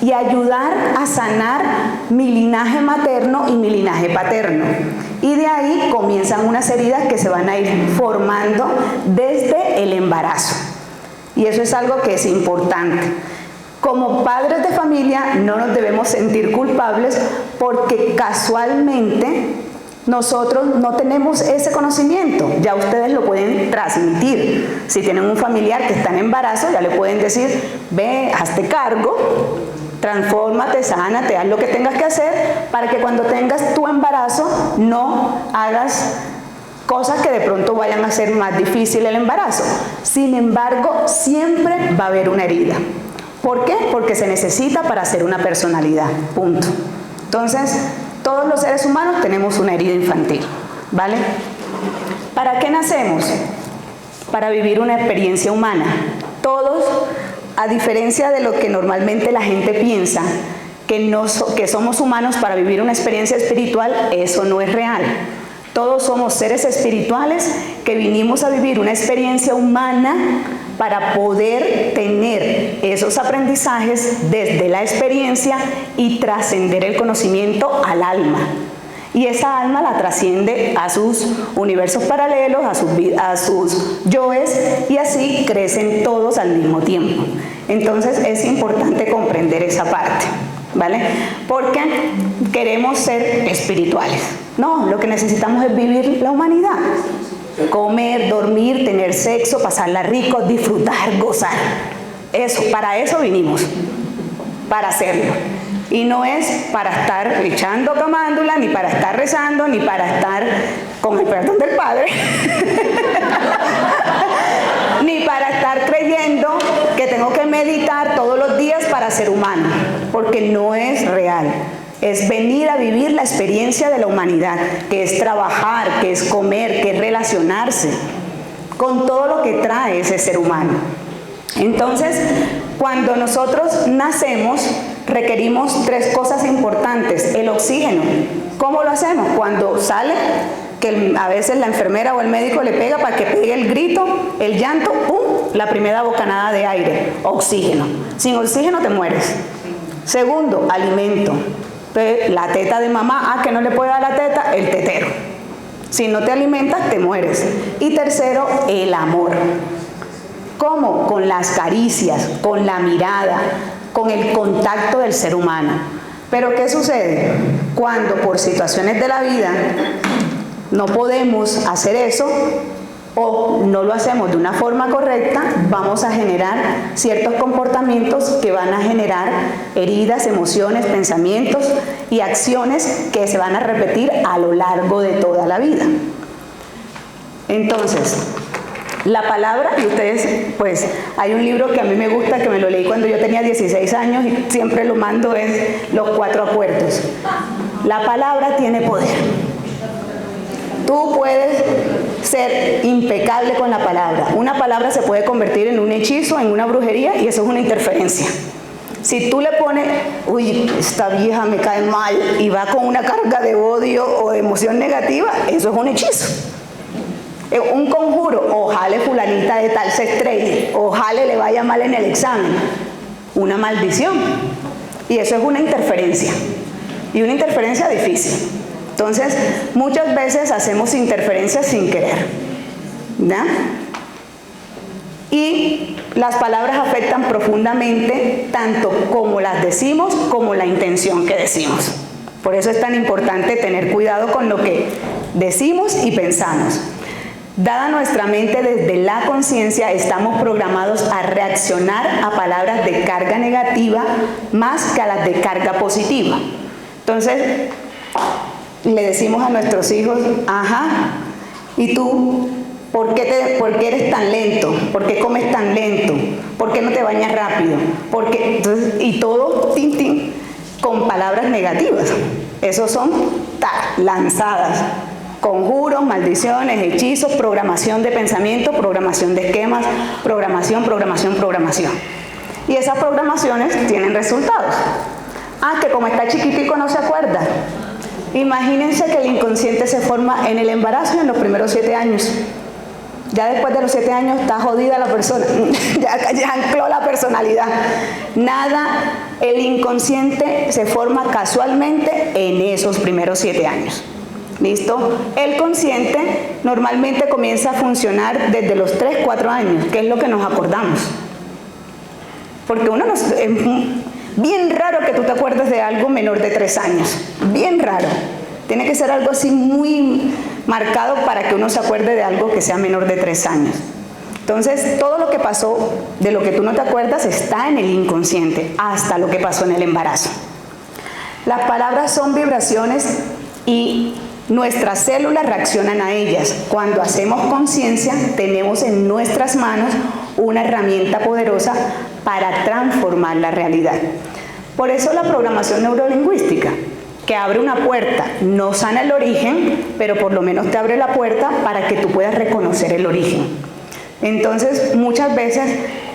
y ayudar a sanar mi linaje materno y mi linaje paterno. Y de ahí comienzan unas heridas que se van a ir formando desde el embarazo. Y eso es algo que es importante. Como padres de familia no nos debemos sentir culpables porque casualmente nosotros no tenemos ese conocimiento. Ya ustedes lo pueden transmitir. Si tienen un familiar que está en embarazo, ya le pueden decir, ve, hazte cargo, transfórmate, sánate, haz lo que tengas que hacer para que cuando tengas tu embarazo no hagas cosas que de pronto vayan a hacer más difícil el embarazo. Sin embargo, siempre va a haber una herida. ¿Por qué? Porque se necesita para ser una personalidad, punto. Entonces, todos los seres humanos tenemos una herida infantil, ¿vale? ¿Para qué nacemos? Para vivir una experiencia humana. Todos, a diferencia de lo que normalmente la gente piensa, que somos humanos para vivir una experiencia espiritual, eso no es real. Todos somos seres espirituales que vinimos a vivir una experiencia humana para poder tener esos aprendizajes desde la experiencia y trascender el conocimiento al alma. Y esa alma la trasciende a sus universos paralelos, a sus yoes, y así crecen todos al mismo tiempo. Entonces es importante comprender esa parte, ¿vale? Porque queremos ser espirituales. No, lo que necesitamos es vivir la humanidad. Comer, dormir, tener sexo, pasarla rico, disfrutar, gozar. Eso, para eso vinimos, para hacerlo. Y no es para estar echando camándula, ni para estar rezando, ni para estar, con el perdón del Padre, ni para estar creyendo que tengo que meditar todos los días para ser humano, porque no es real. Es venir a vivir la experiencia de la humanidad, que es trabajar, que es comer, que es relacionarse con todo lo que trae ese ser humano. Entonces, cuando nosotros nacemos, requerimos tres cosas importantes. El oxígeno. ¿Cómo lo hacemos? Cuando sale, que a veces la enfermera o el médico le pega para que pegue el grito, el llanto, ¡pum!, la primera bocanada de aire, oxígeno. Sin oxígeno te mueres. Segundo, alimento. La teta de mamá, que no le puede dar la teta, el tetero. Si no te alimentas, te mueres. Y tercero, el amor. ¿Cómo? Con las caricias, con la mirada, con el contacto del ser humano. Pero ¿qué sucede? Cuando por situaciones de la vida no podemos hacer eso, o no lo hacemos de una forma correcta, vamos a generar ciertos comportamientos que van a generar heridas, emociones, pensamientos y acciones que se van a repetir a lo largo de toda la vida. Entonces, la palabra, y ustedes, pues, hay un libro que a mí me gusta, que me lo leí cuando yo tenía 16 años y siempre lo mando, es Los 4 Acuerdos. La palabra tiene poder. Tú puedes ser impecable con la palabra. Una palabra se puede convertir en un hechizo, en una brujería, y eso es una interferencia. Si tú le pones, uy, esta vieja me cae mal, y va con una carga de odio o de emoción negativa, eso es un hechizo. Un conjuro, ojalá fulanita de tal se estrelle, ojalá le vaya mal en el examen. Una maldición. Y eso es una interferencia. Y una interferencia difícil. Entonces, muchas veces hacemos interferencias sin querer, ¿ya? Y las palabras afectan profundamente tanto como las decimos como la intención que decimos. Por eso es tan importante tener cuidado con lo que decimos y pensamos. Dada nuestra mente desde la conciencia, estamos programados a reaccionar a palabras de carga negativa más que a las de carga positiva. Entonces, le decimos a nuestros hijos, ajá, ¿y tú por qué eres tan lento? ¿Por qué comes tan lento? ¿Por qué no te bañas rápido? Entonces, y todo con palabras negativas. Esos son lanzadas. Conjuros, maldiciones, hechizos, programación de pensamiento, programación de esquemas, programación. Y esas programaciones tienen resultados. Que como está chiquitico no se acuerda. Imagínense que el inconsciente se forma en el embarazo y en los primeros 7 años. Ya después de los 7 años está jodida la persona, ya ancló la personalidad. Nada, el inconsciente se forma casualmente en esos primeros 7 años. ¿Listo? El consciente normalmente comienza a funcionar desde los 3, 4 años, que es lo que nos acordamos. Porque es bien raro que tú te acuerdes de algo menor de 3 años, bien raro. Tiene que ser algo así muy marcado para que uno se acuerde de algo que sea menor de 3 años. Entonces, todo lo que pasó, de lo que tú no te acuerdas, está en el inconsciente, hasta lo que pasó en el embarazo. Las palabras son vibraciones y nuestras células reaccionan a ellas. Cuando hacemos conciencia, tenemos en nuestras manos una herramienta poderosa para transformar la realidad. Por eso la programación neurolingüística, que abre una puerta, no sana el origen, pero por lo menos te abre la puerta para que tú puedas reconocer el origen. Entonces, muchas veces,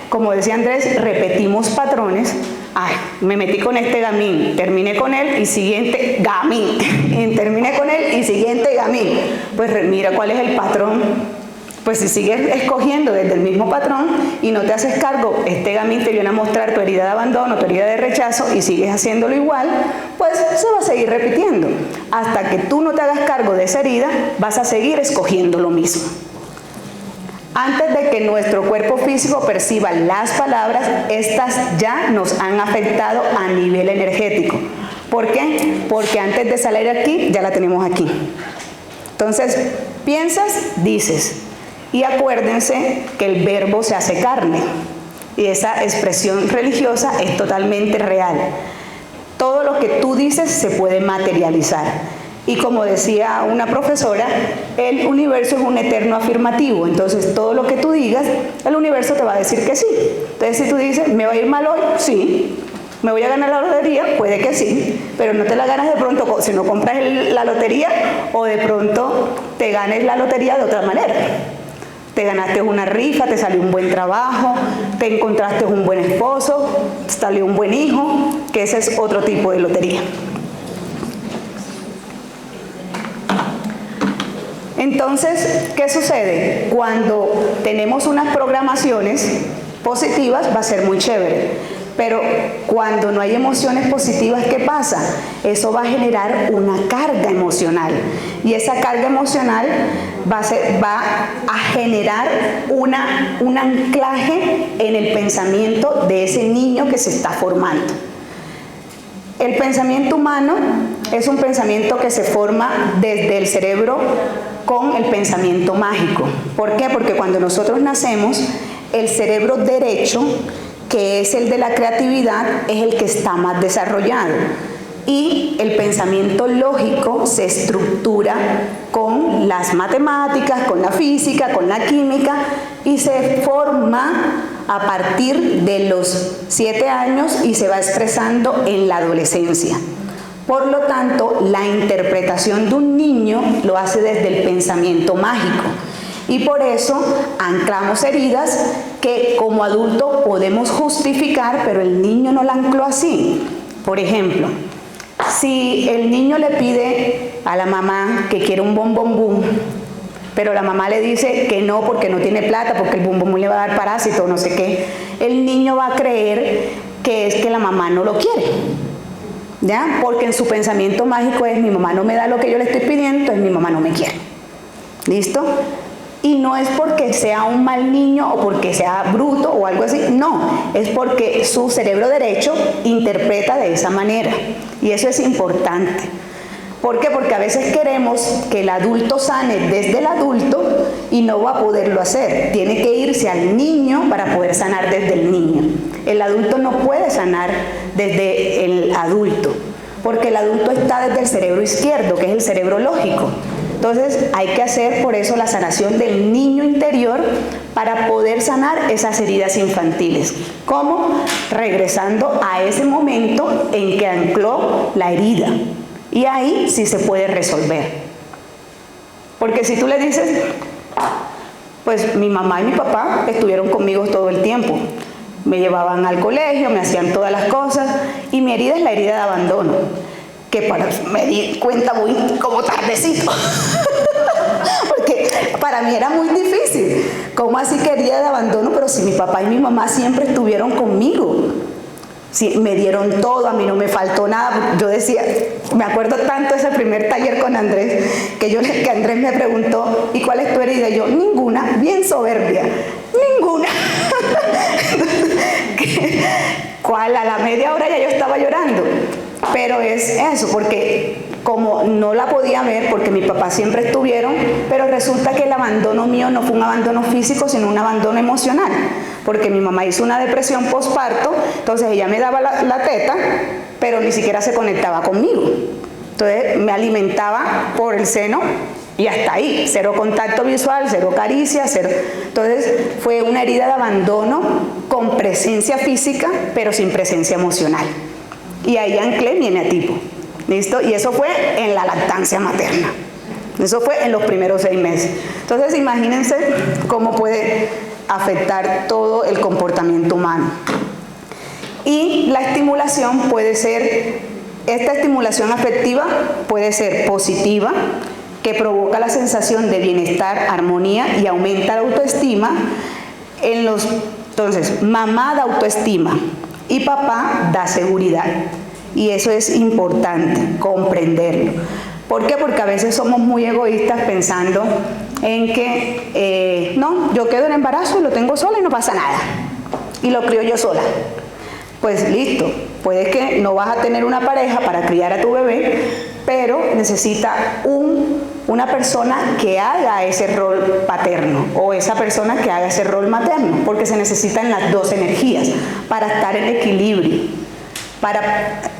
como decía Andrés, repetimos patrones. Ay, me metí con este gamín, terminé con él y siguiente gamín, terminé con él y siguiente gamín. Pues mira cuál es el patrón. Pues si sigues escogiendo desde el mismo patrón y no te haces cargo, este gamín te viene a mostrar tu herida de abandono, tu herida de rechazo y sigues haciéndolo igual, pues se va a seguir repitiendo. Hasta que tú no te hagas cargo de esa herida, vas a seguir escogiendo lo mismo. Antes de que nuestro cuerpo físico perciba las palabras, estas ya nos han afectado a nivel energético. ¿Por qué? Porque antes de salir aquí, ya la tenemos aquí. Entonces, piensas, dices. Y acuérdense que el verbo se hace carne. Y esa expresión religiosa es totalmente real. Todo lo que tú dices se puede materializar. Y como decía una profesora, el universo es un eterno afirmativo. Entonces, todo lo que tú digas, el universo te va a decir que sí. Entonces, si tú dices, ¿me va a ir mal hoy? Sí. ¿Me voy a ganar la lotería? Puede que sí. Pero no te la ganas de pronto si no compras la lotería, o de pronto te ganes la lotería de otra manera. Te ganaste una rifa, te salió un buen trabajo, te encontraste un buen esposo, te salió un buen hijo, que ese es otro tipo de lotería. Entonces, ¿qué sucede? Cuando tenemos unas programaciones positivas va a ser muy chévere, pero cuando no hay emociones positivas, ¿qué pasa? Eso va a generar una carga emocional, y esa carga emocional va a generar un anclaje en el pensamiento de ese niño que se está formando. El pensamiento humano es un pensamiento que se forma desde el cerebro con el pensamiento mágico. ¿Por qué? Porque cuando nosotros nacemos, el cerebro derecho, que es el de la creatividad, es el que está más desarrollado. Y el pensamiento lógico se estructura con las matemáticas, con la física, con la química, y se forma a partir de los 7 años y se va expresando en la adolescencia. Por lo tanto, la interpretación de un niño lo hace desde el pensamiento mágico. Y por eso anclamos heridas que como adulto podemos justificar, pero el niño no la ancló así. Por ejemplo, si el niño le pide a la mamá que quiere un bombombum, pero la mamá le dice que no porque no tiene plata, porque el bombombum le va a dar parásito o no sé qué, el niño va a creer que es que la mamá no lo quiere, ¿ya? Porque en su pensamiento mágico es: mi mamá no me da lo que yo le estoy pidiendo, entonces mi mamá no me quiere. ¿Listo? Y no es porque sea un mal niño o porque sea bruto o algo así, no, es porque su cerebro derecho interpreta de esa manera, y eso es importante. ¿Por qué? Porque a veces queremos que el adulto sane desde el adulto y no va a poderlo hacer. Tiene que irse al niño para poder sanar desde el niño. El adulto no puede sanar desde el adulto, porque el adulto está desde el cerebro izquierdo, que es el cerebro lógico. Entonces hay que hacer por eso la sanación del niño interior para poder sanar esas heridas infantiles. ¿Cómo? Regresando a ese momento en que ancló la herida. Y ahí sí se puede resolver. Porque si tú le dices, pues mi mamá y mi papá estuvieron conmigo todo el tiempo. Me llevaban al colegio, me hacían todas las cosas, y mi herida es la herida de abandono. Que me di cuenta muy como tardecito. Porque para mí era muy difícil. ¿Cómo así quería de abandono? Pero si mi papá y mi mamá siempre estuvieron conmigo. Sí, me dieron todo, a mí no me faltó nada. Yo decía, me acuerdo tanto de ese primer taller con Andrés, que Andrés me preguntó, ¿y cuál es tu herida? Y yo, ninguna, bien soberbia, ninguna. ¿Cuál? A la media hora ya yo estaba llorando. Pero es eso, porque como no la podía ver, porque mi papá siempre estuvieron, pero resulta que el abandono mío no fue un abandono físico, sino un abandono emocional, porque mi mamá hizo una depresión postparto, entonces ella me daba la teta, pero ni siquiera se conectaba conmigo. Entonces me alimentaba por el seno y hasta ahí, cero contacto visual, cero caricia, cero. Entonces fue una herida de abandono con presencia física, pero sin presencia emocional. Y ahí anclé mi eneatipo. ¿Listo? Y eso fue en la lactancia materna. Eso fue en los primeros 6 meses. Entonces imagínense cómo puede afectar todo el comportamiento humano. Y la estimulación puede ser, esta estimulación afectiva puede ser positiva, que provoca la sensación de bienestar, armonía y aumenta la autoestima. Entonces, mamá da autoestima y papá da seguridad. Y eso es importante, comprenderlo. ¿Por qué? Porque a veces somos muy egoístas pensando en que, no, yo quedo en embarazo y lo tengo sola y no pasa nada. Y lo crío yo sola. Pues listo, puede que no vas a tener una pareja para criar a tu bebé, pero necesita una persona que haga ese rol paterno o esa persona que haga ese rol materno, porque se necesitan las dos energías para estar en equilibrio.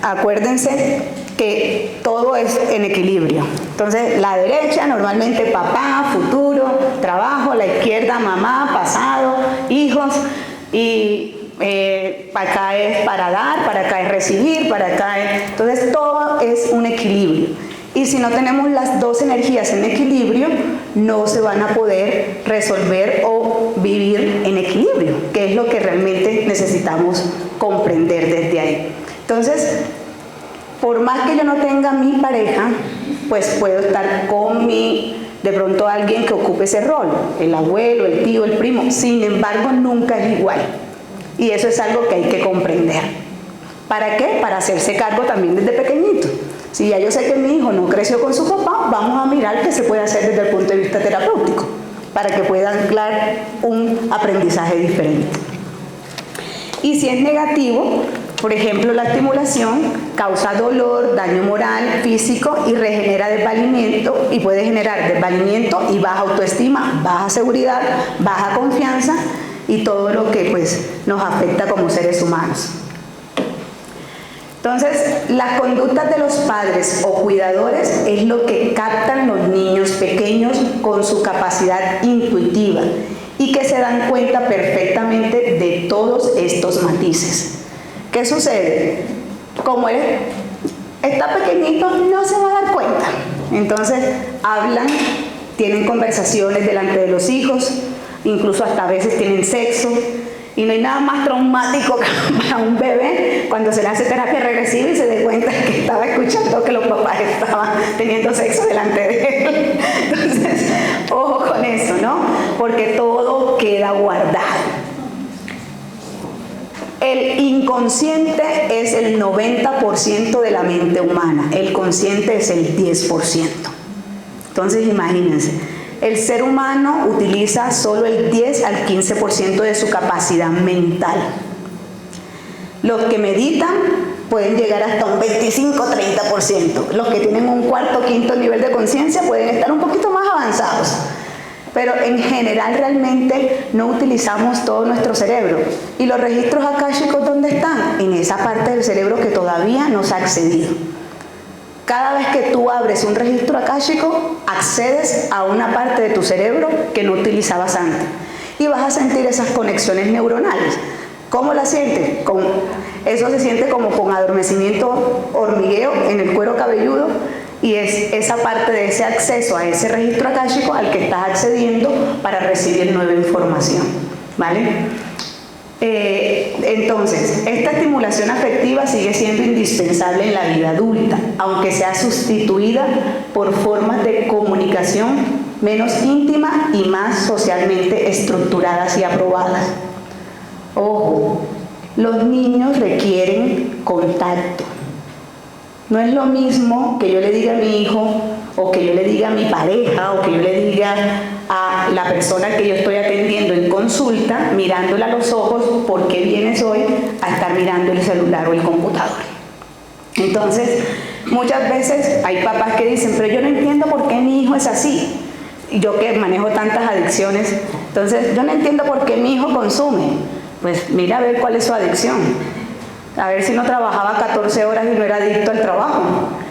Acuérdense que todo es en equilibrio. Entonces, la derecha normalmente papá, futuro, trabajo, la izquierda mamá, pasado, hijos, y para acá es para dar, para acá es recibir, para acá es... Entonces, todo es un equilibrio. Y si no tenemos las dos energías en equilibrio, no se van a poder resolver o vivir en equilibrio, que es lo que realmente necesitamos comprender desde ahí. Entonces, por más que yo no tenga mi pareja, pues puedo estar con de pronto alguien que ocupe ese rol, el abuelo, el tío, el primo. Sin embargo, nunca es igual. Y eso es algo que hay que comprender. ¿Para qué? Para hacerse cargo también desde pequeñito. Si ya yo sé que mi hijo no creció con su papá, vamos a mirar qué se puede hacer desde el punto de vista terapéutico, para que pueda anclar un aprendizaje diferente. Y si es negativo, por ejemplo, la estimulación causa dolor, daño moral, físico y regenera desvalimiento, y puede generar desvalimiento y baja autoestima, baja seguridad, baja confianza y todo lo que pues nos afecta como seres humanos. Entonces, las conductas de los padres o cuidadores es lo que captan los niños pequeños con su capacidad intuitiva y que se dan cuenta perfectamente de todos estos matices. ¿Qué sucede? Como él está pequeñito, no se va a dar cuenta. Entonces, hablan, tienen conversaciones delante de los hijos, incluso hasta a veces tienen sexo. Y no hay nada más traumático para un bebé cuando se le hace terapia regresiva y se da cuenta que estaba escuchando que los papás estaban teniendo sexo delante de él. Entonces, ojo con eso, ¿no? Porque todo queda guardado. El inconsciente es el 90% de la mente humana, el consciente es el 10%. Entonces, imagínense. El ser humano utiliza solo el 10 al 15% de su capacidad mental. Los que meditan pueden llegar hasta un 25-30%. Los que tienen un cuarto o quinto nivel de conciencia pueden estar un poquito más avanzados. Pero en general realmente no utilizamos todo nuestro cerebro. ¿Y los registros akáshicos dónde están? En esa parte del cerebro que todavía no se ha accedido. Cada vez que tú abres un registro akáshico, accedes a una parte de tu cerebro que no utilizabas antes. Y vas a sentir esas conexiones neuronales. ¿Cómo las sientes? Eso se siente como con adormecimiento, hormigueo en el cuero cabelludo, y es esa parte de ese acceso a ese registro akáshico al que estás accediendo para recibir nueva información. ¿Vale? Entonces, esta estimulación afectiva sigue siendo indispensable en la vida adulta, aunque sea sustituida por formas de comunicación menos íntima y más socialmente estructuradas y aprobadas. Ojo, los niños requieren contacto. No es lo mismo que yo le diga a mi hijo, o que yo le diga a mi pareja, o que yo le diga a la persona que yo estoy atendiendo en consulta, mirándola a los ojos, ¿por qué vienes hoy?, a estar mirando el celular o el computador. Entonces, muchas veces hay papás que dicen, pero yo no entiendo por qué mi hijo es así. Y yo que manejo tantas adicciones, entonces yo no entiendo por qué mi hijo consume. Pues mira a ver cuál es su adicción. A ver si no trabajaba 14 horas y no era adicto al trabajo.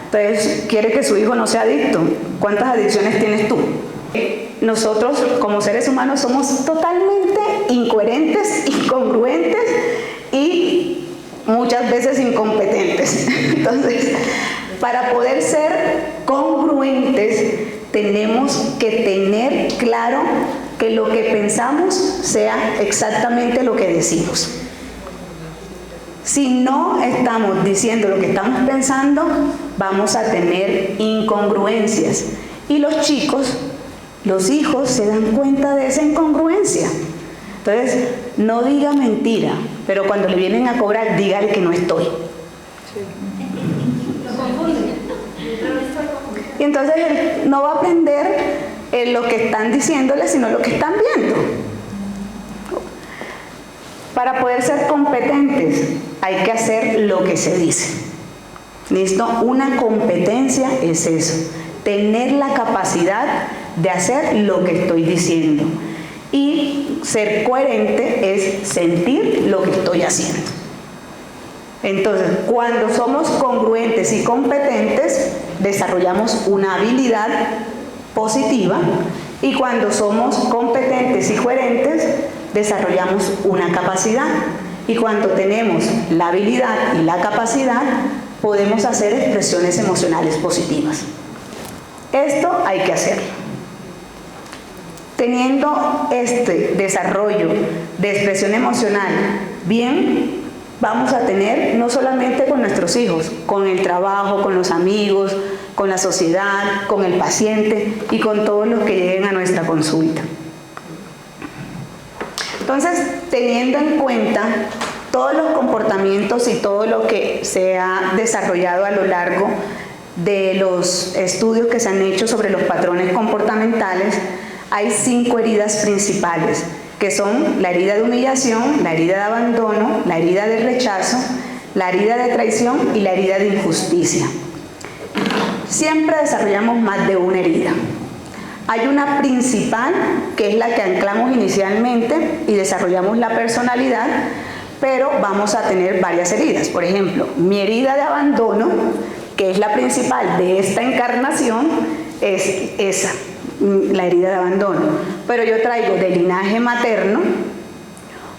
Entonces, quiere que su hijo no sea adicto. ¿Cuántas adicciones tienes tú? Nosotros, como seres humanos, somos totalmente incoherentes, incongruentes y muchas veces incompetentes. Entonces, para poder ser congruentes, tenemos que tener claro que lo que pensamos sea exactamente lo que decimos. Si no estamos diciendo lo que estamos pensando, vamos a tener incongruencias. Y los chicos, los hijos, se dan cuenta de esa incongruencia. Entonces, no diga mentira, pero cuando le vienen a cobrar, dígale que no estoy. Y entonces él no va a aprender lo que están diciéndole, sino lo que están viendo. Para poder ser competentes hay que hacer lo que se dice. ¿Listo? Una competencia es eso, tener la capacidad de hacer lo que estoy diciendo. Y ser coherente es sentir lo que estoy haciendo. Entonces, cuando somos congruentes y competentes, desarrollamos una habilidad positiva, y cuando somos competentes y coherentes, desarrollamos una capacidad, y cuando tenemos la habilidad y la capacidad, podemos hacer expresiones emocionales positivas. Esto hay que hacerlo. Teniendo este desarrollo de expresión emocional bien, vamos a tener no solamente con nuestros hijos, con el trabajo, con los amigos, con la sociedad, con el paciente y con todos los que lleguen a nuestra consulta. Entonces, teniendo en cuenta todos los comportamientos y todo lo que se ha desarrollado a lo largo de los estudios que se han hecho sobre los patrones comportamentales, hay 5 heridas principales, que son la herida de humillación, la herida de abandono, la herida de rechazo, la herida de traición y la herida de injusticia. Siempre desarrollamos más de una herida. Hay una principal, que es la que anclamos inicialmente y desarrollamos la personalidad, pero vamos a tener varias heridas. Por ejemplo, mi herida de abandono, que es la principal de esta encarnación, es esa, la herida de abandono. Pero yo traigo de linaje materno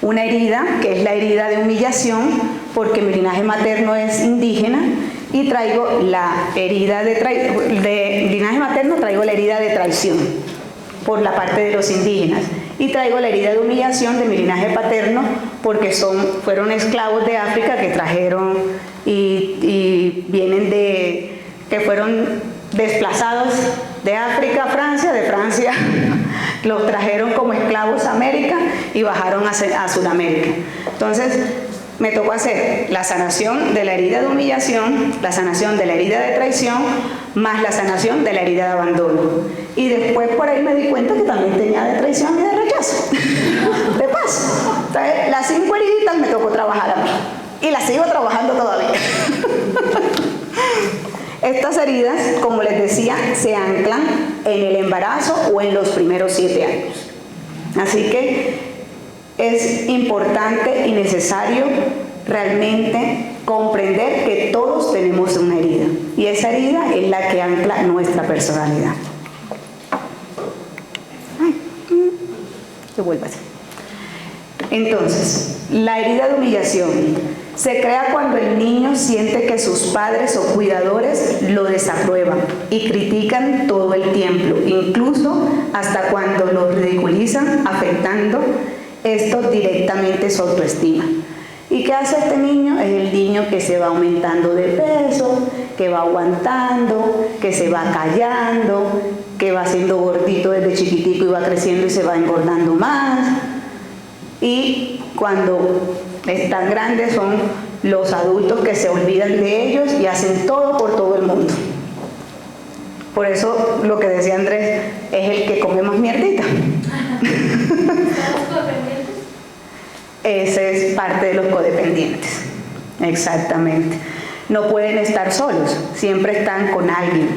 una herida, que es la herida de humillación, porque mi linaje materno es indígena, y traigo la herida de linaje materno, traigo la herida de traición por la parte de los indígenas, y traigo la herida de humillación de mi linaje paterno, porque fueron esclavos de África que trajeron y vienen que fueron desplazados de África a Francia, de Francia los trajeron como esclavos a América y bajaron a Sudamérica. Entonces, me tocó hacer la sanación de la herida de humillación, la sanación de la herida de traición, más la sanación de la herida de abandono. Y después por ahí me di cuenta que también tenía de traición y de rechazo. De paso. Entonces, las 5 heriditas me tocó trabajar a mí. Y las sigo trabajando todavía. Estas heridas, como les decía, se anclan en el embarazo o en los primeros 7 años. Así que es importante y necesario realmente comprender que todos tenemos una herida, y esa herida es la que ancla nuestra personalidad. Entonces, la herida de humillación se crea cuando el niño siente que sus padres o cuidadores lo desaprueban y critican todo el tiempo, incluso hasta cuando lo ridiculizan, afectando esto directamente su autoestima. ¿Y qué hace este niño? Es el niño que se va aumentando de peso, que va aguantando, que se va callando, que va siendo gordito desde chiquitico y va creciendo y se va engordando más. Y cuando están grandes son los adultos que se olvidan de ellos y hacen todo por todo el mundo. Por eso lo que decía Andrés, es el que come más mierdita. Ese es parte de los codependientes. Exactamente. No pueden estar solos, siempre están con alguien.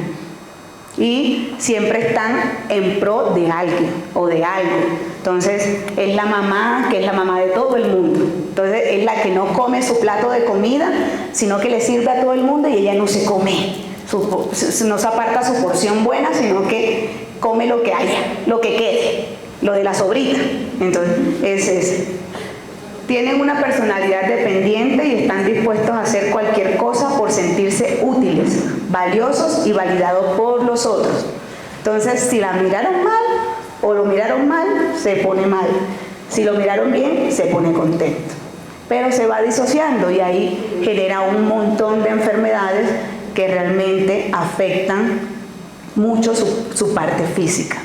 Y siempre están en pro de alguien o de algo. Entonces, es la mamá, que es la mamá de todo el mundo. Entonces, es la que no come su plato de comida, sino que le sirve a todo el mundo y ella no se come. No se aparta su porción buena, sino que come lo que haya, lo que quede, lo de la sobrita. Entonces, es ese. Tienen una personalidad dependiente y están dispuestos a hacer cualquier cosa por sentirse útiles, valiosos y validados por los otros. Entonces, si la miraron mal o lo miraron mal, se pone mal. Si lo miraron bien, se pone contento. Pero se va disociando y ahí genera un montón de enfermedades que realmente afectan mucho su parte física,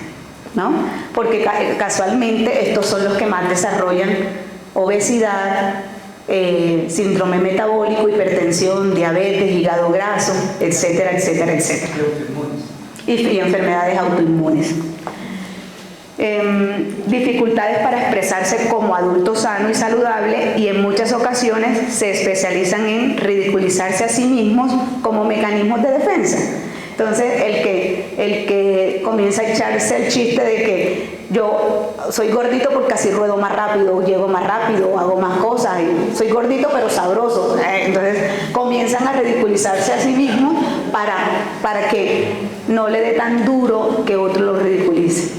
¿no? Porque casualmente estos son los que más desarrollan obesidad, síndrome metabólico, hipertensión, diabetes, hígado graso, etcétera, etcétera, etcétera. Y enfermedades autoinmunes. Dificultades para expresarse como adulto sano y saludable, y en muchas ocasiones se especializan en ridiculizarse a sí mismos como mecanismos de defensa. Entonces, el que comienza a echarse el chiste de que yo soy gordito porque así ruedo más rápido, llego más rápido, hago más cosas, y soy gordito pero sabroso. Entonces comienzan a ridiculizarse a sí mismos para que no le dé tan duro que otro lo ridiculice.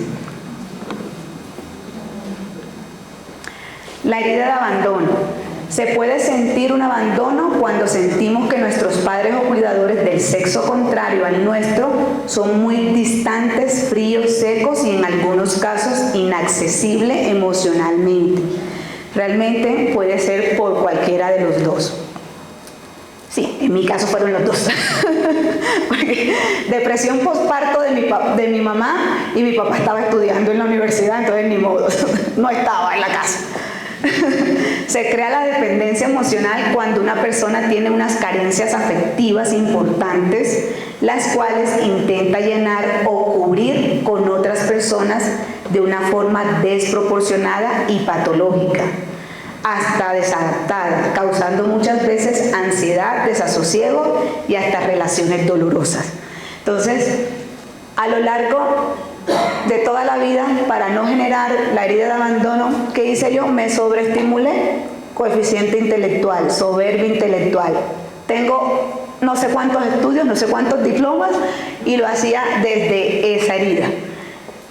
La herida de abandono. Se puede sentir un abandono cuando sentimos que nuestros padres o cuidadores del sexo contrario al nuestro son muy distantes, fríos, secos y en algunos casos inaccesibles emocionalmente. Realmente puede ser por cualquiera de los dos. Sí, en mi caso fueron los dos. Porque depresión postparto de mi mamá, y mi papá estaba estudiando en la universidad, entonces ni modo, no estaba en la casa. Se crea la dependencia emocional cuando una persona tiene unas carencias afectivas importantes, las cuales intenta llenar o cubrir con otras personas de una forma desproporcionada y patológica, hasta desadaptada, causando muchas veces ansiedad, desasosiego y hasta relaciones dolorosas. Entonces, a lo largo de toda la vida, para no generar la herida de abandono, ¿qué hice yo? Me sobreestimulé, coeficiente intelectual, soberbia intelectual. Tengo no sé cuántos estudios, no sé cuántos diplomas, y lo hacía desde esa herida.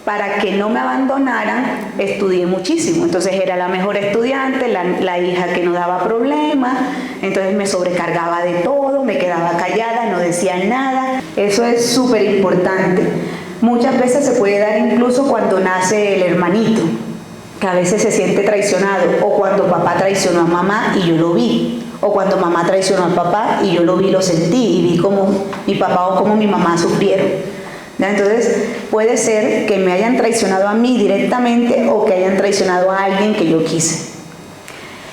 Para que no me abandonaran, estudié muchísimo. Entonces era la mejor estudiante, la hija que no daba problemas, entonces me sobrecargaba de todo, me quedaba callada, no decía nada. Eso es súper importante. Muchas veces se puede dar incluso cuando nace el hermanito, que a veces se siente traicionado, o cuando papá traicionó a mamá y yo lo vi, o cuando mamá traicionó al papá y yo lo vi, lo sentí, y vi cómo mi papá o cómo mi mamá sufrieron. Entonces puede ser que me hayan traicionado a mí directamente o que hayan traicionado a alguien que yo quise.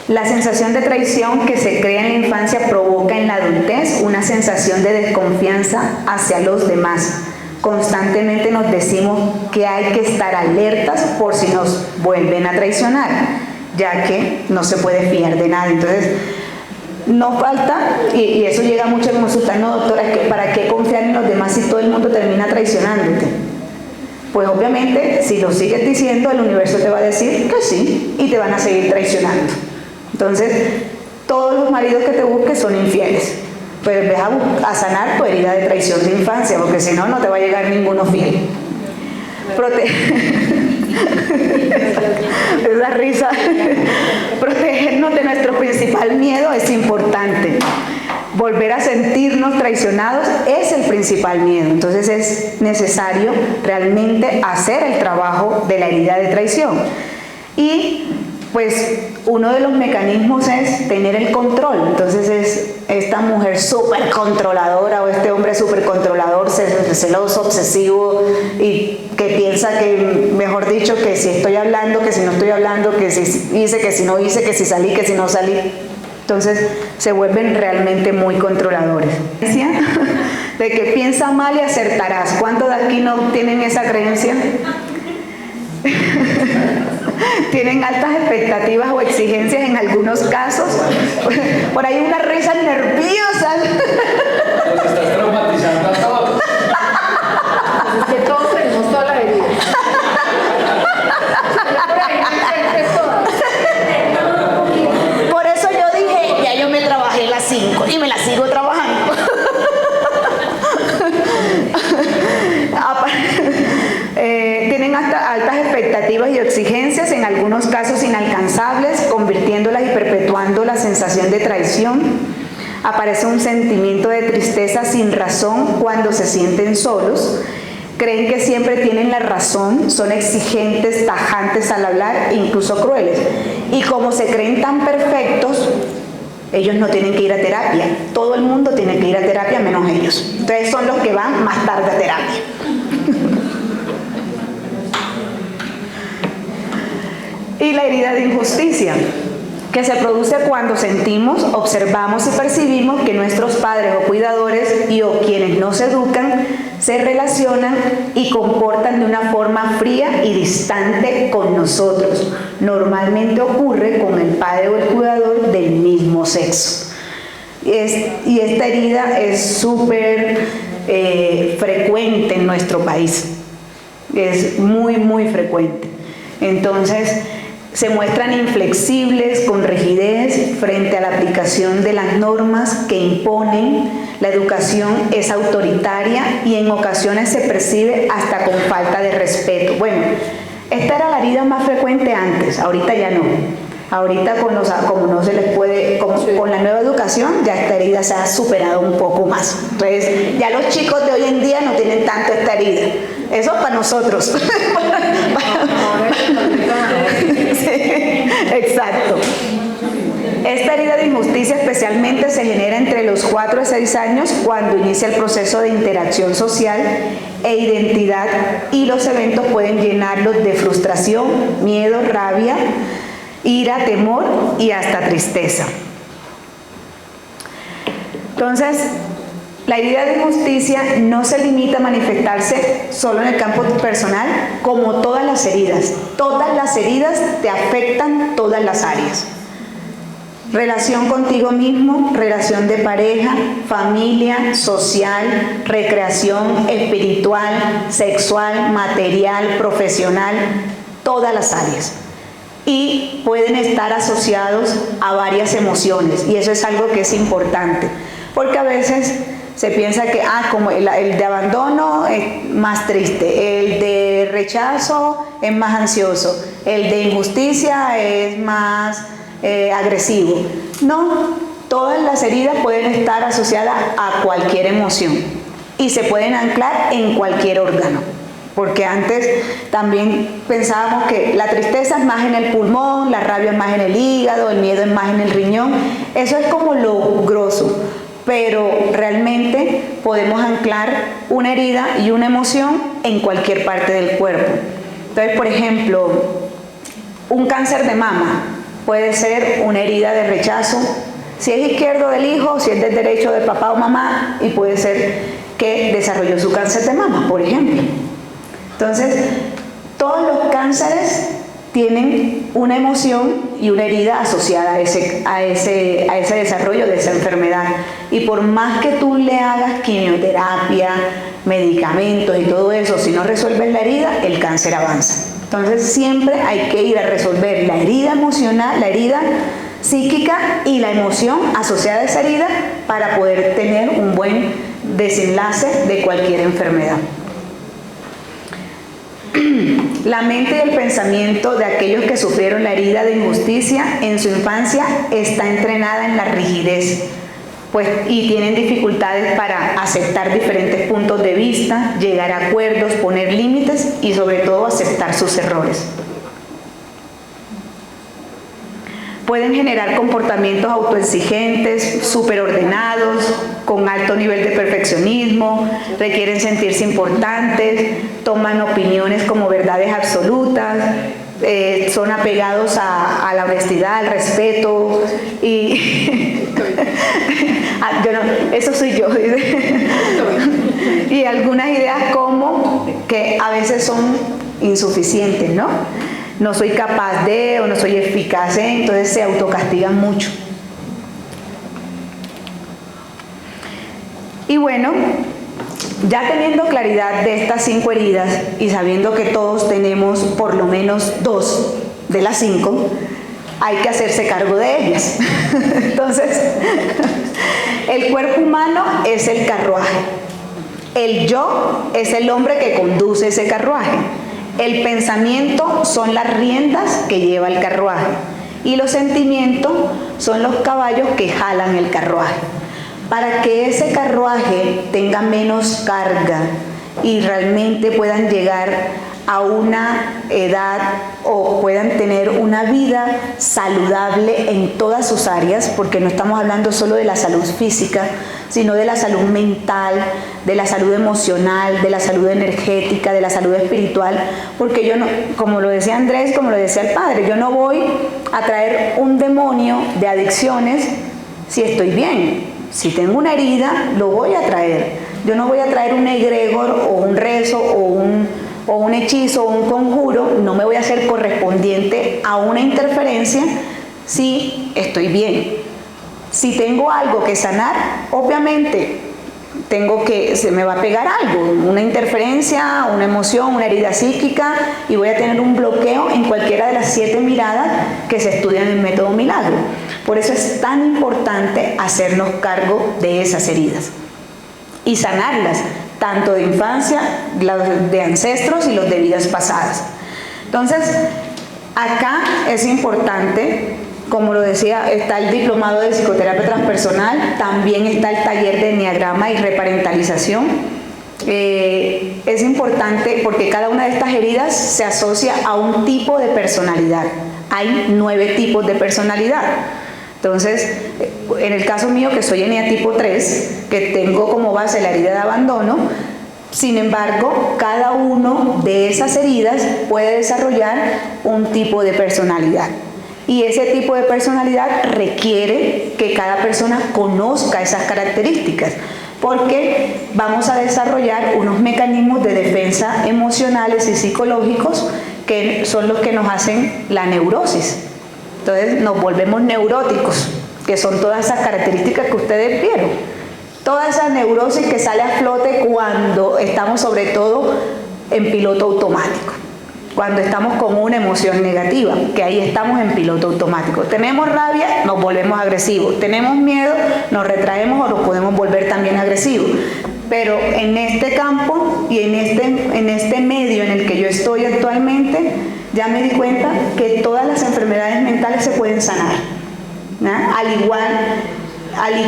La sensación de traición que se crea en la infancia provoca en la adultez una sensación de desconfianza hacia los demás. Constantemente nos decimos que hay que estar alertas por si nos vuelven a traicionar, ya que no se puede fiar de nada. Entonces, no falta, y eso llega mucho en consulta, no doctora, es que ¿para qué confiar en los demás si todo el mundo termina traicionándote? Pues obviamente, si lo sigues diciendo, el universo te va a decir que sí, y te van a seguir traicionando. Entonces, todos los maridos que te busques son infieles. Pero ves a sanar tu herida de traición de infancia, porque si no, no te va a llegar ninguno fiel. Esa risa. Protegernos de nuestro principal miedo es importante. Volver a sentirnos traicionados es el principal miedo. Entonces es necesario realmente hacer el trabajo de la herida de traición. Y pues uno de los mecanismos es tener el control. Entonces es esta mujer súper controladora o este hombre súper controlador, celoso, obsesivo, y que piensa que, mejor dicho, que si estoy hablando, que si no estoy hablando, que si hice, que si no hice, que si salí, que si no salí. Entonces se vuelven realmente muy controladores. De que piensa mal y acertarás. ¿Cuántos de aquí no tienen esa creencia? Tienen altas expectativas o exigencias en algunos casos. Por ahí unas risas nerviosas. Nos estás traumatizando a todos. Es que todos tenemos toda la herida. Por eso yo dije, ya yo me trabajé las 5 y me las sigo trabajando. Tienen altas expectativas y exigencias, en algunos casos inalcanzables, convirtiéndolas y perpetuando la sensación de traición. Aparece un sentimiento de tristeza sin razón cuando se sienten solos. Creen que siempre tienen la razón, son exigentes, tajantes al hablar e incluso crueles. Y como se creen tan perfectos, ellos no tienen que ir a terapia. Todo el mundo tiene que ir a terapia menos ellos. Entonces son los que van más tarde a terapia. Y la herida de injusticia, que se produce cuando sentimos, observamos y percibimos que nuestros padres o cuidadores y o quienes nos educan se relacionan y comportan de una forma fría y distante con nosotros. Normalmente ocurre con el padre o el cuidador del mismo sexo. Y esta herida es súper frecuente en nuestro país. Es muy, muy frecuente. Entonces, se muestran inflexibles, con rigidez frente a la aplicación de las normas que imponen. La educación es autoritaria y en ocasiones se percibe hasta con falta de respeto. Bueno, esta era la herida más frecuente antes, ahorita ya no. Ahorita como no se les puede, con la nueva educación ya esta herida se ha superado un poco más. Entonces ya los chicos de hoy en día no tienen tanto esta herida. Eso para nosotros. Sí, exacto. Esta herida de injusticia especialmente se genera entre los 4 y 6 años, cuando inicia el proceso de interacción social e identidad, y los eventos pueden llenarlos de frustración, miedo, rabia, ira, temor y hasta tristeza. Entonces, la herida de injusticia no se limita a manifestarse solo en el campo personal, como todas las heridas. Todas las heridas te afectan todas las áreas. Relación contigo mismo, relación de pareja, familia, social, recreación, espiritual, sexual, material, profesional, todas las áreas. Y pueden estar asociados a varias emociones, y eso es algo que es importante, porque a veces se piensa que como el de abandono es más triste, el de rechazo es más ansioso, el de injusticia es más agresivo. No, todas las heridas pueden estar asociadas a cualquier emoción y se pueden anclar en cualquier órgano. Porque antes también pensábamos que la tristeza es más en el pulmón, la rabia es más en el hígado, el miedo es más en el riñón. Eso es como lo grosso, pero realmente podemos anclar una herida y una emoción en cualquier parte del cuerpo. Entonces, por ejemplo, un cáncer de mama puede ser una herida de rechazo, si es izquierdo del hijo, si es del derecho de papá o mamá, y puede ser que desarrolló su cáncer de mama, por ejemplo. Entonces, todos los cánceres tienen una emoción y una herida asociada a ese desarrollo de esa enfermedad. Y por más que tú le hagas quimioterapia, medicamentos y todo eso, si no resuelves la herida, el cáncer avanza. Entonces, siempre hay que ir a resolver la herida emocional, la herida psíquica y la emoción asociada a esa herida para poder tener un buen desenlace de cualquier enfermedad. La mente y el pensamiento de aquellos que sufrieron la herida de injusticia en su infancia está entrenada en la rigidez, y tienen dificultades para aceptar diferentes puntos de vista, llegar a acuerdos, poner límites y sobre todo aceptar sus errores. Pueden generar comportamientos autoexigentes, superordenados, con alto nivel de perfeccionismo, requieren sentirse importantes, toman opiniones como verdades absolutas, son apegados a la honestidad, al respeto y eso soy yo. Y algunas ideas como que a veces son insuficientes, ¿no? No soy capaz de, o no soy eficaz en, entonces se autocastigan mucho. Y bueno, ya teniendo claridad de estas 5 heridas y sabiendo que todos tenemos por lo menos 2 de las 5, hay que hacerse cargo de ellas. Entonces, el cuerpo humano es el carruaje. El yo es el hombre que conduce ese carruaje. El pensamiento son las riendas que lleva el carruaje. Y los sentimientos son los caballos que jalan el carruaje. Para que ese carruaje tenga menos carga y realmente puedan llegar a una edad o puedan tener una vida saludable en todas sus áreas, porque no estamos hablando solo de la salud física, sino de la salud mental, de la salud emocional, de la salud energética, de la salud espiritual, porque yo no, como lo decía Andrés, como lo decía el padre, yo no voy a traer un demonio de adicciones si estoy bien. Si tengo una herida, lo voy a traer. Yo no voy a traer un egregor o un rezo o un hechizo o un conjuro, no me voy a hacer correspondiente a una interferencia si estoy bien. Si tengo algo que sanar, obviamente se me va a pegar algo, una interferencia, una emoción, una herida psíquica, y voy a tener un bloqueo en cualquiera de las 7 miradas que se estudian en el método Milagro. Por eso es tan importante hacernos cargo de esas heridas y sanarlas, tanto de infancia, las de ancestros y los de vidas pasadas. Entonces, acá es importante, como lo decía, está el diplomado de psicoterapia transpersonal, también está el taller de enneagrama y reparentalización. Es importante porque cada una de estas heridas se asocia a un tipo de personalidad. Hay 9 tipos de personalidad. Entonces, en el caso mío, que soy ENEA tipo 3, que tengo como base la herida de abandono, sin embargo, cada uno de esas heridas puede desarrollar un tipo de personalidad. Y ese tipo de personalidad requiere que cada persona conozca esas características, porque vamos a desarrollar unos mecanismos de defensa emocionales y psicológicos que son los que nos hacen la neurosis. Entonces nos volvemos neuróticos, que son todas esas características que ustedes vieron. Toda esa neurosis que sale a flote cuando estamos sobre todo en piloto automático. Cuando estamos con una emoción negativa, que ahí estamos en piloto automático. Tenemos rabia, nos volvemos agresivos. Tenemos miedo, nos retraemos o nos podemos volver también agresivos. Pero en este campo y en este medio en el que yo estoy actualmente, ya me di cuenta que todas las enfermedades mentales se pueden sanar, ¿no? Al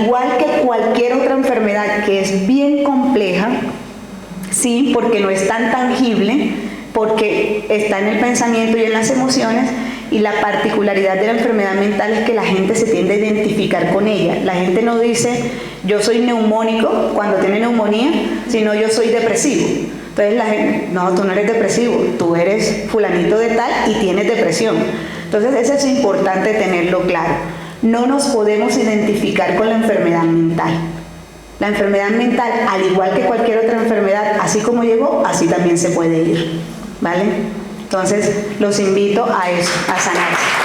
igual que cualquier otra enfermedad que es bien compleja, sí, porque no es tan tangible, porque está en el pensamiento y en las emociones, y la particularidad de la enfermedad mental es que la gente se tiende a identificar con ella. La gente no dice yo soy neumónico cuando tiene neumonía, sino yo soy depresivo. Entonces la gente, no, tú no eres depresivo, tú eres fulanito de tal y tienes depresión. Entonces eso es importante tenerlo claro. No nos podemos identificar con la enfermedad mental. La enfermedad mental, al igual que cualquier otra enfermedad, así como llegó, así también se puede ir, ¿vale? Entonces los invito a eso, a sanarse.